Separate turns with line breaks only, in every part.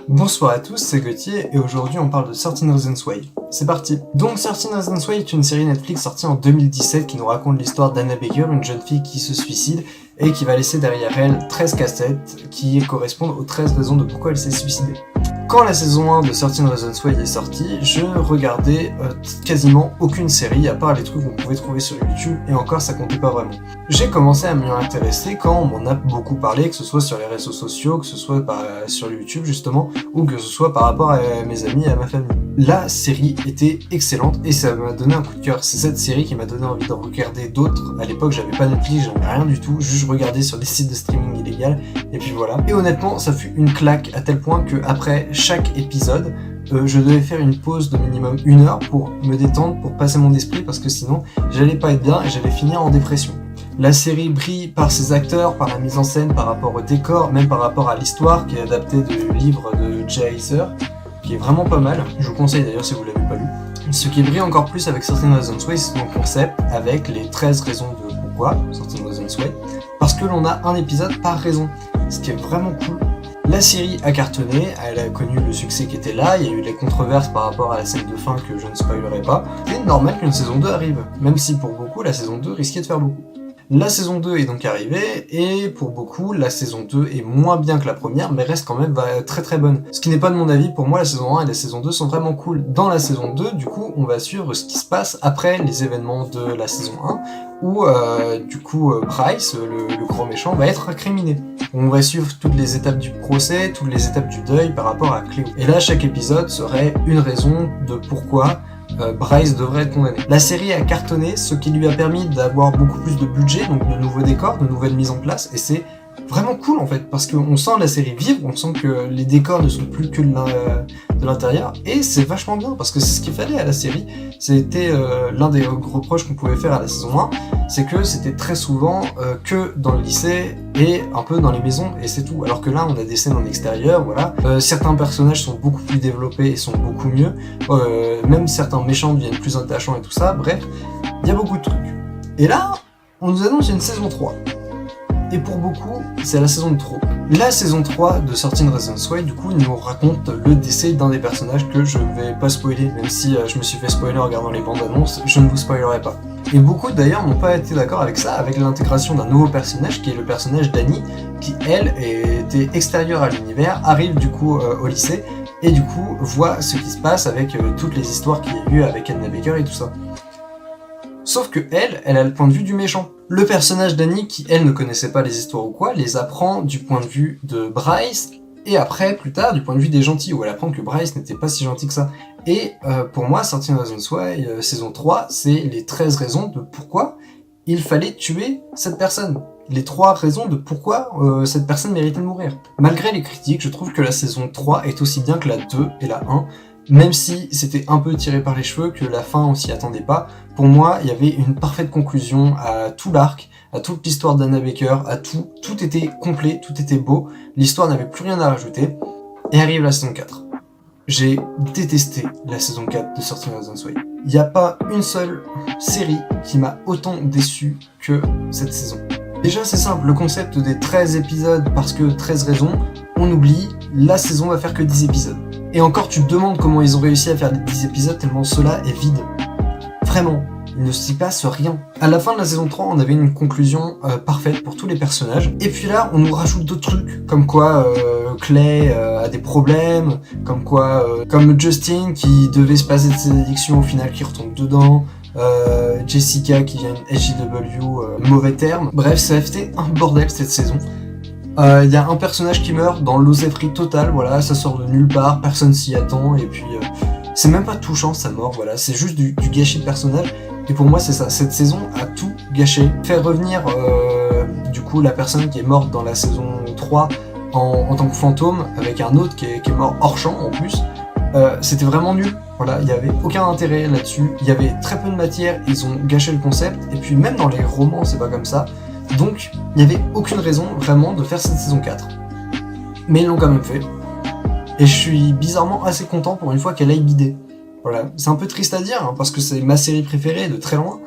Bonsoir à tous, c'est Gauthier et aujourd'hui on parle de 13 Reasons Why. C'est parti. Donc 13 Reasons Why est une série Netflix sortie en 2017 qui nous raconte l'histoire d'Anna Baker, une jeune fille qui se suicide et qui va laisser derrière elle 13 cassettes qui correspondent aux 13 raisons de pourquoi elle s'est suicidée. Quand la saison 1 de 13 Reasons Why est sortie, je regardais quasiment aucune série à part les trucs qu'on pouvait trouver sur YouTube et encore ça comptait pas vraiment. J'ai commencé à m'y intéresser quand on m'en a beaucoup parlé, que ce soit sur les réseaux sociaux, que ce soit sur YouTube justement, ou que ce soit par rapport à mes amis et à ma famille. La série était excellente et ça m'a donné un coup de cœur. C'est cette série qui m'a donné envie de regarder d'autres. À l'époque j'avais pas Netflix, j'avais rien du tout, juste je regardais sur des sites de streaming illégal et puis voilà. Et honnêtement ça fut une claque à tel point que après chaque épisode, je devais faire une pause de minimum 1 heure pour me détendre, pour passer mon esprit parce que sinon j'allais pas être bien et j'allais finir en dépression. La série brille par ses acteurs, par la mise en scène, par rapport au décor, même par rapport à l'histoire qui est adaptée du livre de Jay Iser, qui est vraiment pas mal. Je vous conseille d'ailleurs si vous l'avez pas lu. Ce qui brille encore plus avec 13 Reasons Why, c'est son concept avec les 13 raisons de pourquoi, 13 Reasons Why, parce que l'on a un épisode par raison, ce qui est vraiment cool. La série a cartonné, elle a connu le succès qui était là, il y a eu les controverses par rapport à la scène de fin que je ne spoilerai pas. C'est normal qu'une saison 2 arrive, même si pour beaucoup la saison 2 risquait de faire beaucoup. La saison 2 est donc arrivée, et pour beaucoup, la saison 2 est moins bien que la première, mais reste quand même très très bonne. Ce qui n'est pas de mon avis, pour moi la saison 1 et la saison 2 sont vraiment cool. Dans la saison 2, du coup, on va suivre ce qui se passe après les événements de la saison 1, où Bryce, le grand méchant, va être incriminé. On va suivre toutes les étapes du procès, toutes les étapes du deuil par rapport à Cleo. Et là, chaque épisode serait une raison de pourquoi Bryce devrait être condamné. La série a cartonné, ce qui lui a permis d'avoir beaucoup plus de budget, donc de nouveaux décors, de nouvelles mises en place, et c'est vraiment cool en fait, parce qu'on sent la série vivre, on sent que les décors ne sont plus que de l'intérieur, et c'est vachement bien, parce que c'est ce qu'il fallait à la série. C'était l'un des reproches qu'on pouvait faire à la saison 1, c'est que c'était très souvent que dans le lycée et un peu dans les maisons, et c'est tout. Alors que là, on a des scènes en extérieur, voilà. Certains personnages sont beaucoup plus développés et sont beaucoup mieux. Même certains méchants deviennent plus attachants et tout ça. Bref, il y a beaucoup de trucs. Et là, on nous annonce une saison 3. Et pour beaucoup, c'est la saison de trop. La saison 3 de 13 Reasons Why, du coup, nous raconte le décès d'un des personnages que je vais pas spoiler, même si je me suis fait spoiler en regardant les bandes annonces, je ne vous spoilerai pas. Et beaucoup d'ailleurs n'ont pas été d'accord avec ça, avec l'intégration d'un nouveau personnage qui est le personnage d'Annie, qui elle était extérieure à l'univers, arrive du coup au lycée, et du coup voit ce qui se passe avec toutes les histoires qu'il y a eu avec Anna Baker et tout ça. Sauf que elle a le point de vue du méchant. Le personnage d'Annie, qui elle ne connaissait pas les histoires ou quoi, les apprend du point de vue de Bryce, et après, plus tard, du point de vue des gentils, où elle apprend que Bryce n'était pas si gentil que ça. Et pour moi, 13 Reasons Why, saison 3, c'est les 13 raisons de pourquoi il fallait tuer cette personne. Les 3 raisons de pourquoi cette personne méritait de mourir. Malgré les critiques, je trouve que la saison 3 est aussi bien que la 2 et la 1, même si c'était un peu tiré par les cheveux, que la fin on s'y attendait pas. Pour moi, il y avait une parfaite conclusion à tout l'arc, à toute l'histoire d'Anna Baker, à tout. Tout était complet, tout était beau, l'histoire n'avait plus rien à rajouter. Et arrive la saison 4. J'ai détesté la saison 4 de 13 Reasons Why. Il n'y a pas une seule série qui m'a autant déçu que cette saison. Déjà c'est simple, le concept des 13 épisodes parce que 13 raisons, on oublie, la saison va faire que 10 épisodes. Et encore tu te demandes comment ils ont réussi à faire les 10 épisodes tellement cela est vide. Vraiment, il ne s'y passe rien. À la fin de la saison 3, on avait une conclusion parfaite pour tous les personnages. Et puis là, on nous rajoute d'autres trucs, comme quoi Clay a des problèmes, comme Justin qui devait se passer de ses addictions au final qui retombe dedans, Jessica qui vient une SJW, mauvais terme. Bref, ça a été un bordel cette saison. Il y a un personnage qui meurt dans l'oseillerie totale, voilà, ça sort de nulle part, personne s'y attend, et puis c'est même pas touchant sa mort, voilà, c'est juste du gâchis de personnage, et pour moi c'est ça, cette saison a tout gâché. Faire revenir du coup la personne qui est morte dans la saison 3 en tant que fantôme, avec un autre qui est mort hors champ en plus, c'était vraiment nul, voilà, il y avait aucun intérêt là-dessus, il y avait très peu de matière, ils ont gâché le concept, et puis même dans les romans c'est pas comme ça. Donc, il n'y avait aucune raison vraiment de faire cette saison 4. Mais ils l'ont quand même fait. Et je suis bizarrement assez content pour une fois qu'elle aille bider. Voilà, c'est un peu triste à dire, hein, parce que c'est ma série préférée de très loin.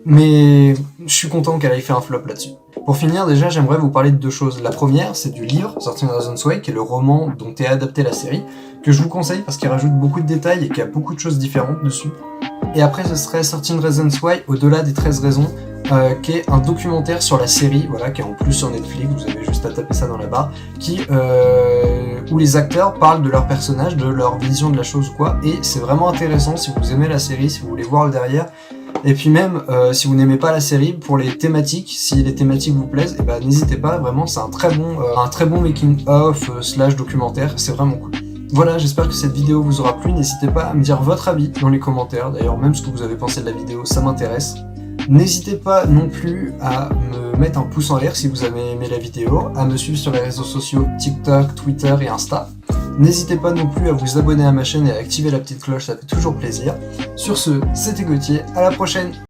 Mais je suis content qu'elle ait fait un flop là-dessus. Pour finir, déjà, j'aimerais vous parler de deux choses. La première, c'est du livre, 13 Reasons Why, qui est le roman dont est adaptée la série, que je vous conseille parce qu'il rajoute beaucoup de détails et qu'il y a beaucoup de choses différentes dessus. Et après, ce serait 13 Reasons Why, au-delà des 13 raisons, qui est un documentaire sur la série, voilà, qui est en plus sur Netflix, vous avez juste à taper ça dans la barre, où les acteurs parlent de leur personnage, de leur vision de la chose ou quoi, et c'est vraiment intéressant si vous aimez la série, si vous voulez voir le derrière, et puis même si vous n'aimez pas la série, pour les thématiques, si les thématiques vous plaisent, et ben n'hésitez pas, vraiment c'est un très bon making of / documentaire, c'est vraiment cool. Voilà, j'espère que cette vidéo vous aura plu, n'hésitez pas à me dire votre avis dans les commentaires, d'ailleurs même ce que vous avez pensé de la vidéo, ça m'intéresse. N'hésitez pas non plus à me mettre un pouce en l'air si vous avez aimé la vidéo, à me suivre sur les réseaux sociaux TikTok, Twitter et Insta. N'hésitez pas non plus à vous abonner à ma chaîne et à activer la petite cloche, ça fait toujours plaisir. Sur ce, c'était Gauthier, à la prochaine!